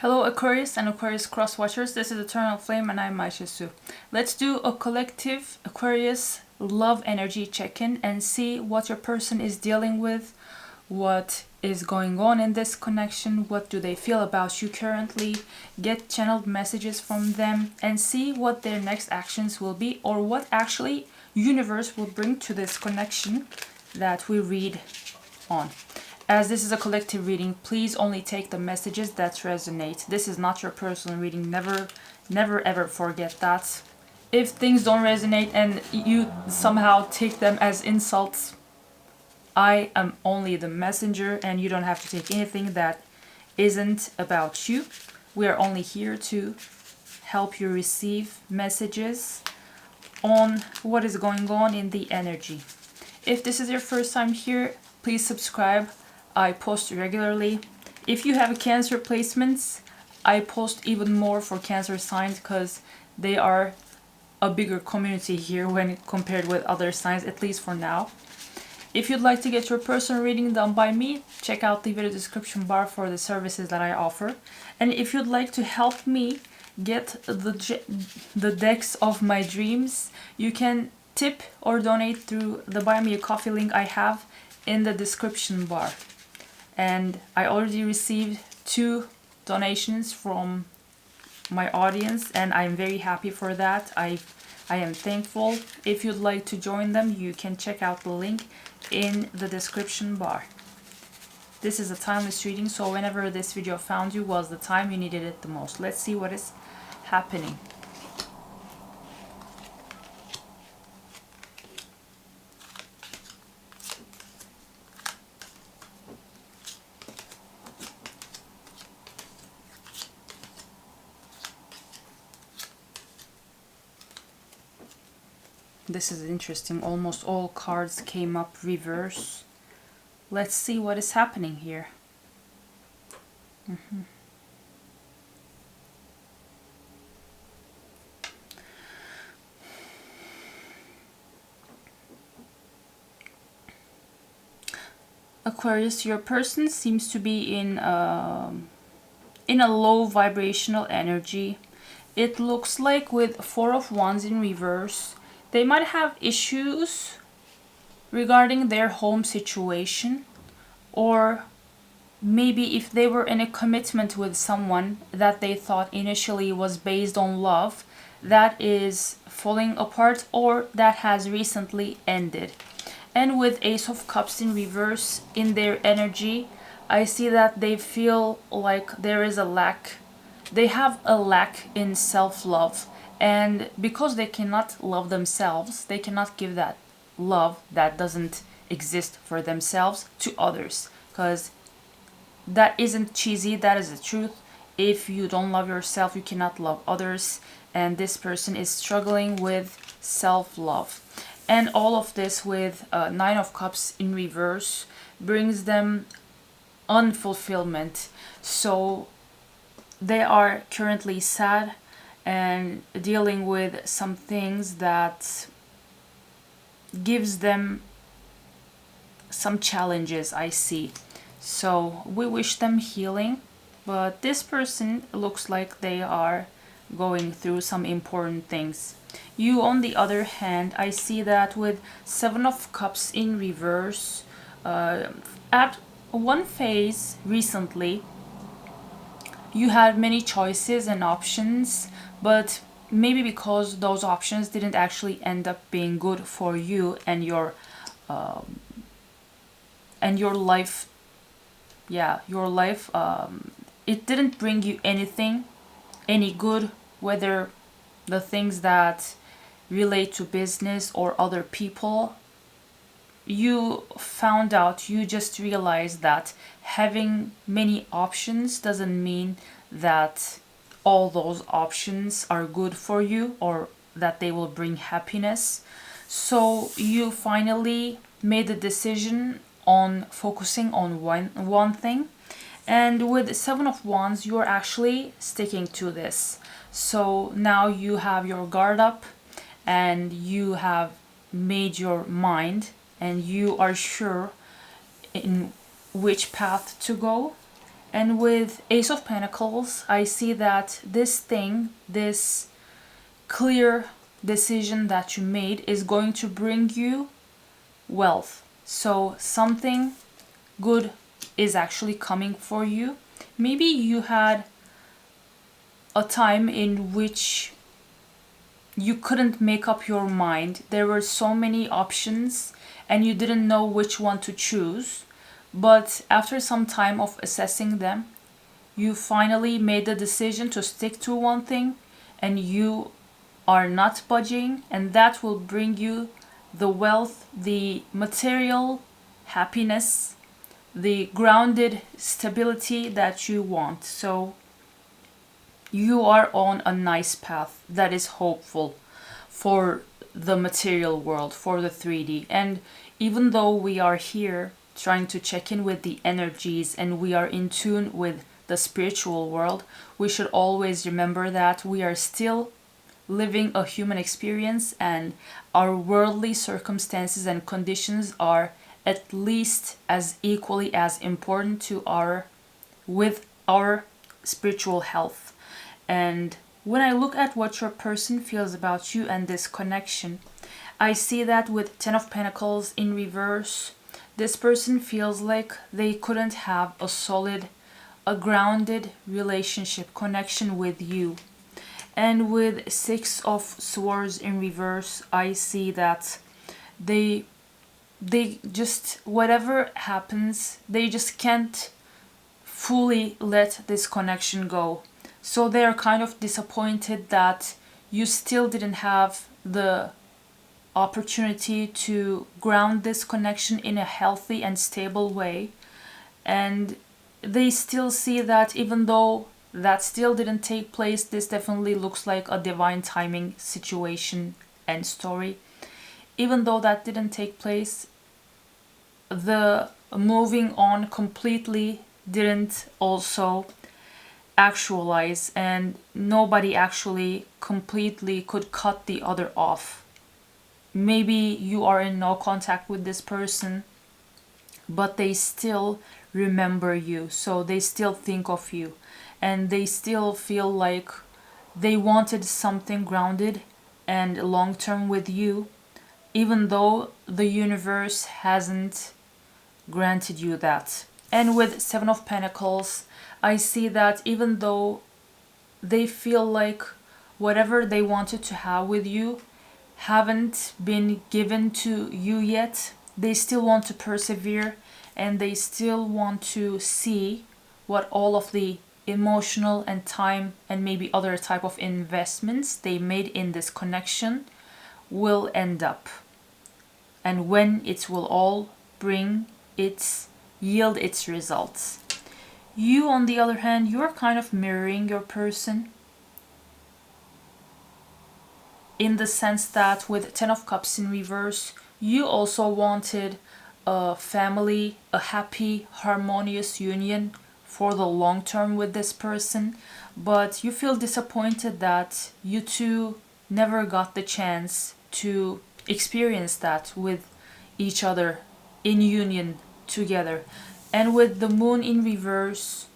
Hello Aquarius and Aquarius cross watchers, this is Eternal Flame and I'm Maishisu. Let's do a collective Aquarius love energy check-in and see what your person is dealing with, what is going on in this connection, what do they feel about you currently, get channeled messages from them and see what their next actions will be, or what actually universe will bring to this connection that we read on. As this is a collective reading, please only take the messages that resonate. This is not your personal reading. Never ever forget that. If things don't resonate and you somehow take them as insults, I am only the messenger and you don't have to take anything that isn't about you. We are only here to help you receive messages on what is going on in the energy. If this is your first time here, please subscribe. I post regularly. If you have Cancer placements, I post even more for Cancer signs because they are a bigger community here when compared with other signs, at least for now. If you'd like to get your personal reading done by me, check out the video description bar for the services that I offer. And if you'd like to help me get the decks of my dreams, you can tip or donate through the Buy Me a Coffee link I have in the description bar. And I already received 2 donations from my audience and I'm very happy for that. I am thankful. If you'd like to join them, you can check out the link in the description bar. This is a timeless reading, so whenever this video found you was the time you needed it the most. Let's see what is happening. This is interesting. Almost all cards came up reverse. Let's see what is happening here. Aquarius, your person seems to be in a low vibrational energy. It looks like with 4 of Wands in reverse, they might have issues regarding their home situation, or maybe if they were in a commitment with someone that they thought initially was based on love, that is falling apart or that has recently ended. And with Ace of Cups in reverse in their energy, I see that they feel like there is a lack. They have a lack in self-love. And because they cannot love themselves, they cannot give that love that doesn't exist for themselves to others. Because that isn't cheesy, that is the truth. If you don't love yourself, you cannot love others. And this person is struggling with self-love. And all of this with 9 of Cups in reverse brings them unfulfillment. So they are currently sad and dealing with some things that gives them some challenges, I see. So we wish them healing, but this person looks like they are going through some important things. You, on the other hand, I see that with 7 of Cups in reverse, at one phase recently, you had many choices and options, but maybe because those options didn't actually end up being good for you and your life. Yeah, your life. It didn't bring you anything, any good, whether the things that relate to business or other people. You found out, you just realized that having many options doesn't mean that all those options are good for you or that they will bring happiness. So you finally made the decision on focusing on one thing. And with 7 of Wands, you're actually sticking to this. So now you have your guard up and you have made your mind and you are sure in which path to go. And with Ace of Pentacles, I see that this thing, this clear decision that you made is going to bring you wealth. So something good is actually coming for you. Maybe you had a time in which you couldn't make up your mind. There were so many options and you didn't know which one to choose. But after some time of assessing them, you finally made the decision to stick to one thing and you are not budging, and that will bring you the wealth, the material happiness, the grounded stability that you want. So you are on a nice path that is hopeful for the material world, for the 3D. And even though we are here trying to check in with the energies and we are in tune with the spiritual world, we should always remember that we are still living a human experience and our worldly circumstances and conditions are at least as equally as important to with our spiritual health. And when I look at what your person feels about you and this connection, I see that with 10 of Pentacles in reverse, this person feels like they couldn't have a solid, a grounded relationship connection with you. And with 6 of Swords in reverse, I see that they just, whatever happens, they just can't fully let this connection go. So they're kind of disappointed that you still didn't have the opportunity to ground this connection in a healthy and stable way. And they still see that even though that still didn't take place, this definitely looks like a divine timing situation and story. Even though that didn't take place, the moving on completely didn't also actualize, and nobody actually completely could cut the other off. Maybe you are in no contact with this person, but they still remember you, so they still think of you, and they still feel like they wanted something grounded and long-term with you, even though the universe hasn't granted you that. And with 7 of Pentacles, I see that even though they feel like whatever they wanted to have with you haven't been given to you yet, they still want to persevere and they still want to see what all of the emotional and time and maybe other type of investments they made in this connection will end up, and when it will all yield its results. You, on the other hand, you're kind of mirroring your person in the sense that with 10 of Cups in reverse, you also wanted a family, a happy, harmonious union for the long term with this person, but you feel disappointed that you two never got the chance to experience that with each other in union together. And with the moon in reverse,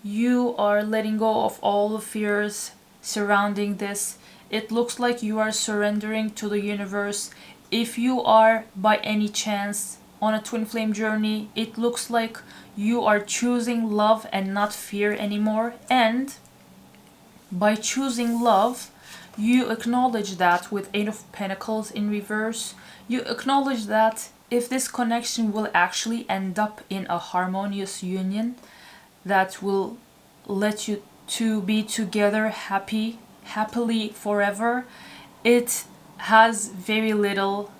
you are letting go of all the fears surrounding this. It looks like you are surrendering to the universe. If you are by any chance on a twin flame journey, it looks like you are choosing love and not fear anymore. And by choosing love, you acknowledge that with 8 of Pentacles in reverse, you acknowledge that if this connection will actually end up in a harmonious union that will let you two be together happily forever, it has very little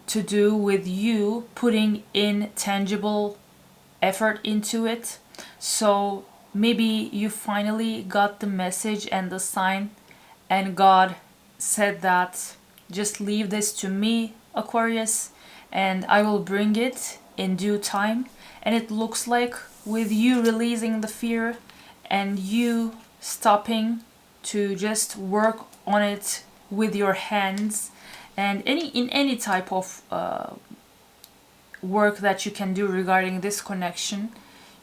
to do with you putting in tangible effort into it. So maybe you finally got the message and the sign, and God said that just leave this to me, Aquarius, and I will bring it in due time. And it looks like with you releasing the fear and you stopping to just work on it with your hands and in any type of work that you can do regarding this connection,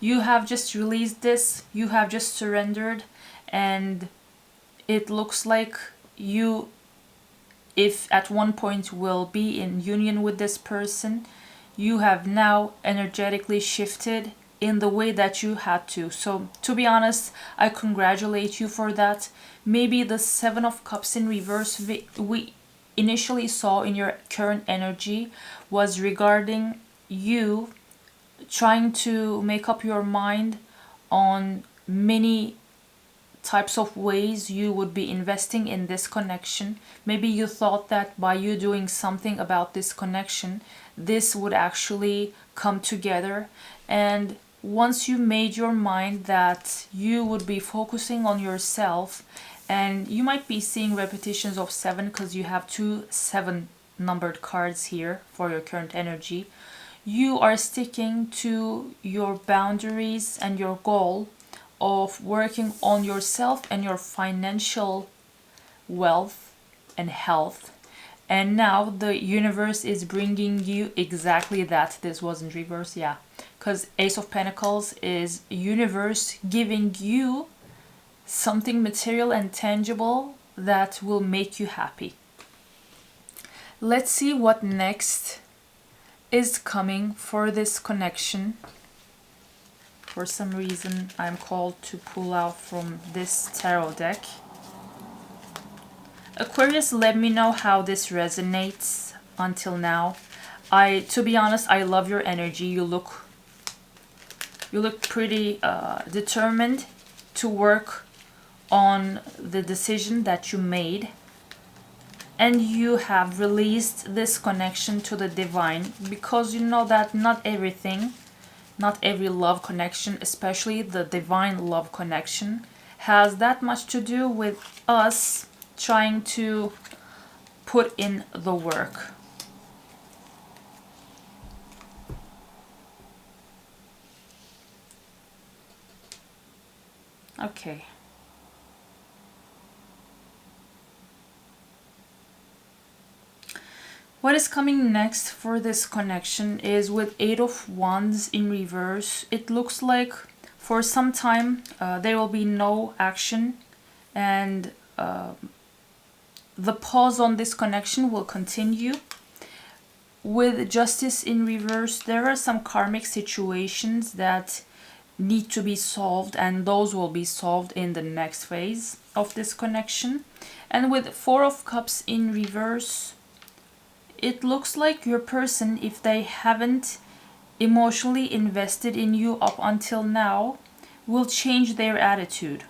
You have just released this, you have just surrendered, and it looks like you, if at one point will be in union with this person, you have now energetically shifted in the way that you had to. So to be honest, I congratulate you for that. Maybe the Seven of Cups in reverse we initially saw in your current energy was regarding you trying to make up your mind on many types of ways you would be investing in this connection. Maybe you thought that by you doing something about this connection, this would actually come together. And once you made your mind that you would be focusing on yourself, and you might be seeing repetitions of 7 because you have 2 7 numbered cards here for your current energy, you are sticking to your boundaries and your goal of working on yourself and your financial wealth and health. And now the universe is bringing you exactly that. This wasn't reverse, yeah, because Ace of Pentacles is universe giving you something material and tangible that will make you happy. Let's see what next is coming for this connection. For some reason, I'm called to pull out from this tarot deck. Aquarius, let me know how this resonates until now. To be honest, I love your energy. You look pretty determined to work on the decision that you made. And you have released this connection to the divine, because you know that not every love connection, especially the divine love connection, has that much to do with us trying to put in the work. Okay. What is coming next for this connection is with 8 of Wands in reverse. It looks like for some time there will be no action, and the pause on this connection will continue. With Justice in reverse, there are some karmic situations that need to be solved, and those will be solved in the next phase of this connection. And with 4 of Cups in reverse, it looks like your person, if they haven't emotionally invested in you up until now, will change their attitude.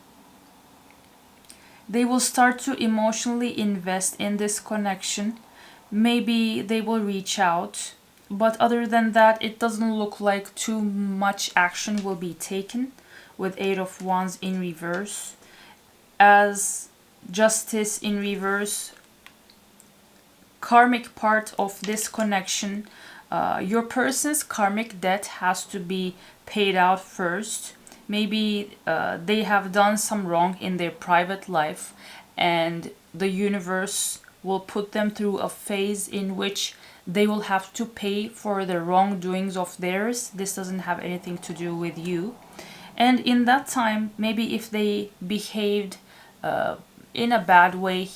They will start to emotionally invest in this connection. Maybe they will reach out, but other than that, it doesn't look like too much action will be taken with 8 of Wands in reverse. As Justice in reverse, karmic part of this connection, your person's karmic debt has to be paid out first. Maybe they have done some wrong in their private life, and the universe will put them through a phase in which they will have to pay for the wrongdoings of theirs. This doesn't have anything to do with you. And in that time, maybe if they behaved in a bad way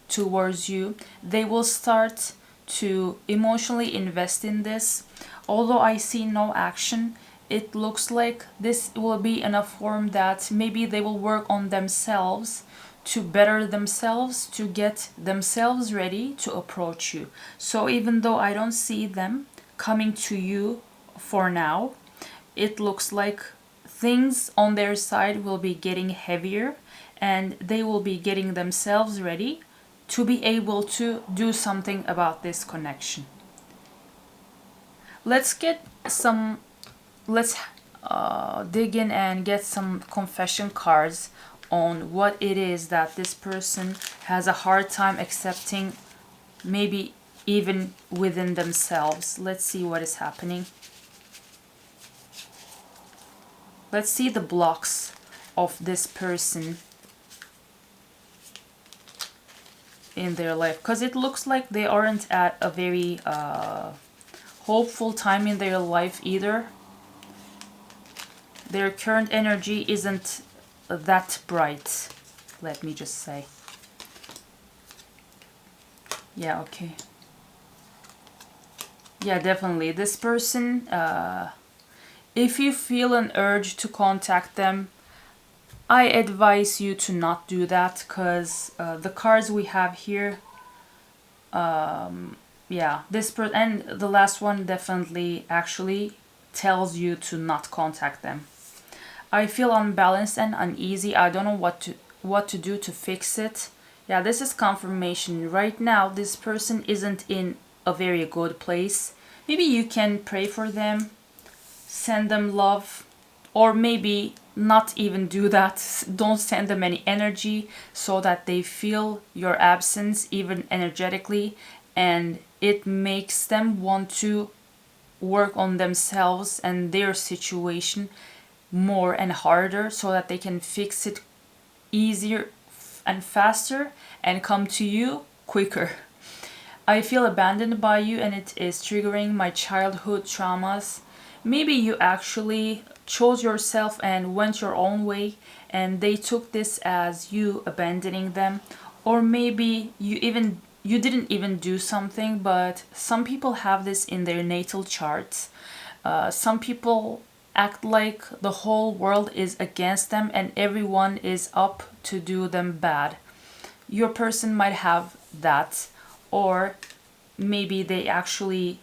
towards you, they will start to emotionally invest in this. Although I see no action, it looks like this will be in a form that maybe they will work on themselves to better themselves, to get themselves ready to approach you. So even though I don't see them coming to you for now, it looks like things on their side will be getting heavier, and they will be getting themselves ready to be able to do something about this connection. Let's dig in and get some confession cards on what it is that this person has a hard time accepting, maybe even within themselves. Let's see what is happening. Let's see the blocks of this person in their life, because it looks like they aren't at a very hopeful time in their life either. Their current energy isn't that bright, let me just say. Yeah, okay. Yeah, definitely. This person, if you feel an urge to contact them, I advise you to not do that, because the cards we have here, yeah, this person and the last one definitely actually tells you to not contact them. I feel unbalanced and uneasy. I don't know what to do to fix it. Yeah, this is confirmation. Right now, this person isn't in a very good place. Maybe you can pray for them, send them love, or maybe not even do that. Don't send them any energy so that they feel your absence even energetically, and it makes them want to work on themselves and their situation more and harder so that they can fix it easier and faster and come to you quicker. I feel abandoned by you and it is triggering my childhood traumas. Maybe you actually chose yourself and went your own way and they took this as you abandoning them. Or maybe you didn't even do something, but some people have this in their natal charts. Some people act like the whole world is against them and everyone is up to do them bad. Your person might have that, or maybe they actually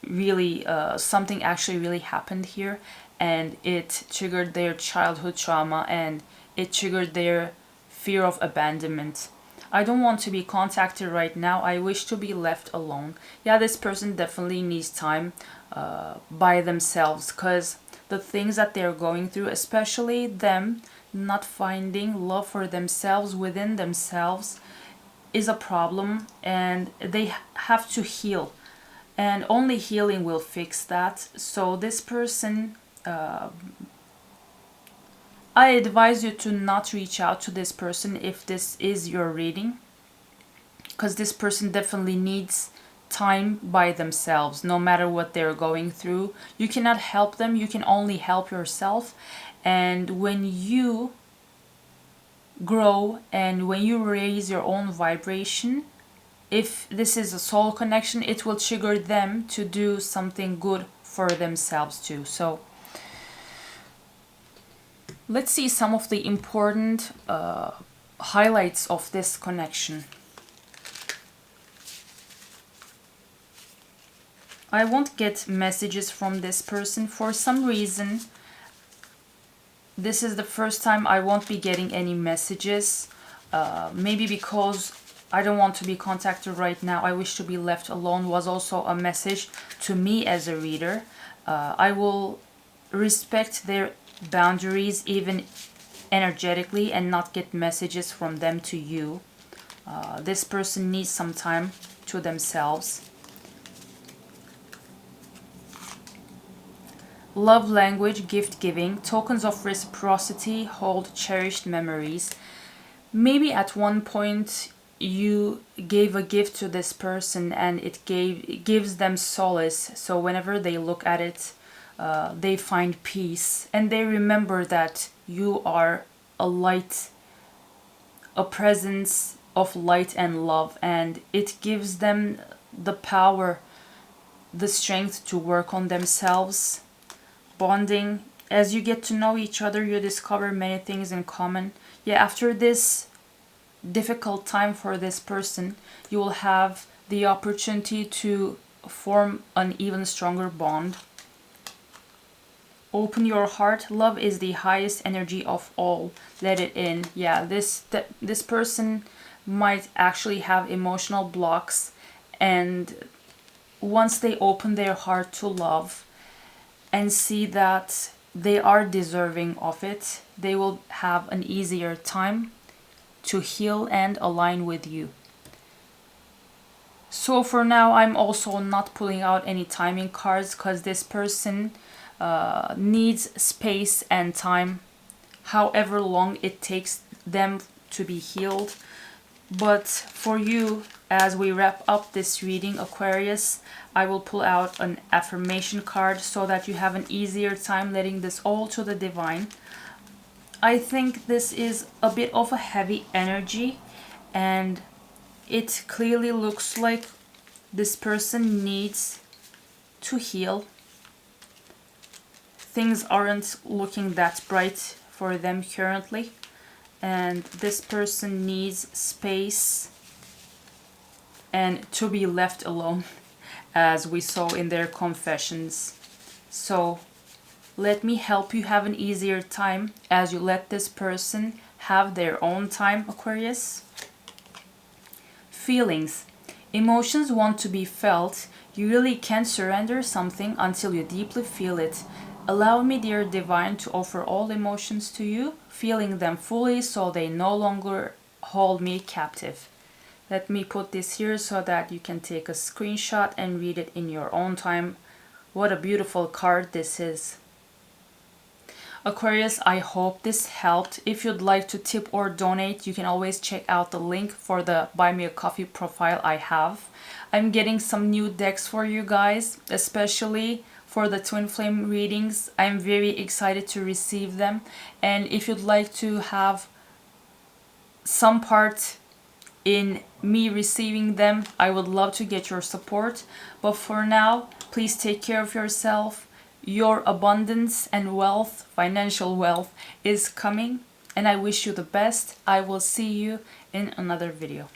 really something actually really happened here and it triggered their childhood trauma and it triggered their fear of abandonment. I don't want to be contacted right now. I wish to be left alone. Yeah, this person definitely needs time by themselves, because the things that they're going through, especially them not finding love for themselves within themselves, is a problem and they have to heal. And only healing will fix that. So this person, I advise you to not reach out to this person if this is your reading, because this person definitely needs time by themselves, no matter what they're going through. You cannot help them, you can only help yourself. And when you grow and when you raise your own vibration, if this is a soul connection, it will trigger them to do something good for themselves too. So let's see some of the important highlights of this connection. I won't get messages from this person. For some reason, this is the first time I won't be getting any messages. Maybe because I don't want to be contacted right now. I wish to be left alone was also a message to me as a reader. I will respect their boundaries even energetically and not get messages from them to you. This person needs some time to themselves. Love language, gift giving, tokens of reciprocity, hold cherished memories. Maybe at one point you gave a gift to this person and it gives them solace. So whenever they look at it, they find peace and they remember that you are a light, a presence of light and love, and it gives them the power, the strength to work on themselves. Bonding, as you get to know each other, you discover many things in common. Yeah, after this difficult time for this person, you will have the opportunity to form an even stronger bond. Open your heart. Love is the highest energy of all. Let it in. Yeah, this person might actually have emotional blocks, and once they open their heart to love and see that they are deserving of it, they will have an easier time to heal and align with you. So for now, I'm also not pulling out any timing cards because this person needs space and time, however long it takes them to be healed. But for you, as we wrap up this reading, Aquarius, I will pull out an affirmation card so that you have an easier time letting this all to the divine. I think this is a bit of a heavy energy, and it clearly looks like this person needs to heal. Things aren't looking that bright for them currently, and this person needs space and to be left alone, as we saw in their confessions. So let me help you have an easier time as you let this person have their own time, Aquarius. Feelings. Emotions want to be felt. You really can't surrender something until you deeply feel it. Allow me, dear divine, to offer all emotions to you, feeling them fully so they no longer hold me captive. Let me put this here so that you can take a screenshot and read it in your own time. What a beautiful card this is. Aquarius, I hope this helped. If you'd like to tip or donate, you can always check out the link for the Buy Me a Coffee profile I have. I'm getting some new decks for you guys, especially for the twin flame readings. I'm very excited to receive them, and if you'd like to have some part in me receiving them, I would love to get your support. But for now, please take care of yourself. Your abundance and wealth, financial wealth, is coming, and I wish you the best. I will see you in another video.